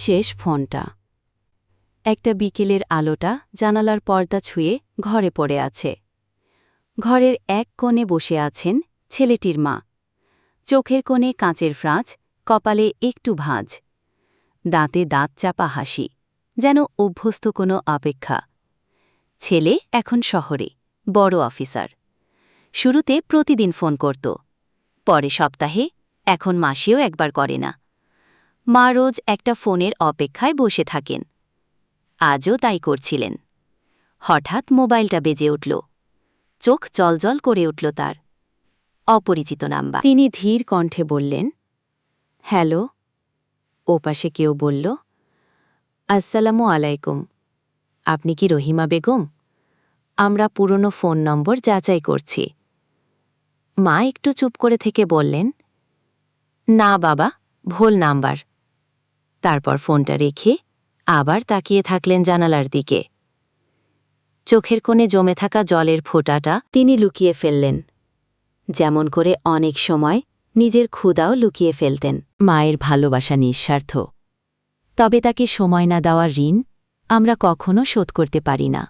শেষ ফোনটা। একটা বিকেলের আলোটা জানালার পর্দা ছুঁয়ে ঘরে পড়ে আছে। ঘরের এক কোণে বসে আছেন ছেলেটির মা। চোখের কোণে কাঁচের ফ্রাঁচ, কপালে একটু ভাঁজ, দাঁতে দাঁত চাপা হাসি, যেন অভ্যস্ত কোনো অপেক্ষা। ছেলে এখন শহরে, বড় অফিসার। শুরুতে প্রতিদিন ফোন করত, পরে সপ্তাহে, এখন মাসেও একবার করে না। মা রোজ একটা ফোনের অপেক্ষায় বসে থাকেন। আজও তাই করছিলেন। হঠাৎ মোবাইলটা বেজে উঠল। চোখ জলজল করে উঠল তার। অপরিচিত নাম্বার। তিনি ধীর কণ্ঠে বললেন, হ্যালো। ওপাশে কেউ বলল, আসসালামু আলাইকুম। আপনি কি রহিমা বেগম? আমরা পুরনো ফোন নম্বর যাচাই করছি। মা একটু চুপ করে থেকে বললেন, না বাবা, ভুল নাম্বার। তারপর ফোনটা রেখে আবার তাকিয়ে থাকলেন জানালার দিকে। চোখের কোণে জমে থাকা জলের ফোঁটাটা তিনি লুকিয়ে ফেললেন, যেমন করে অনেক সময় নিজের ক্ষুধাও লুকিয়ে ফেলতেন। মায়ের ভালোবাসা নিঃস্বার্থ, তবে তাকে সময় না দেওয়ার ঋণ আমরা কখনো শোধ করতে পারি না।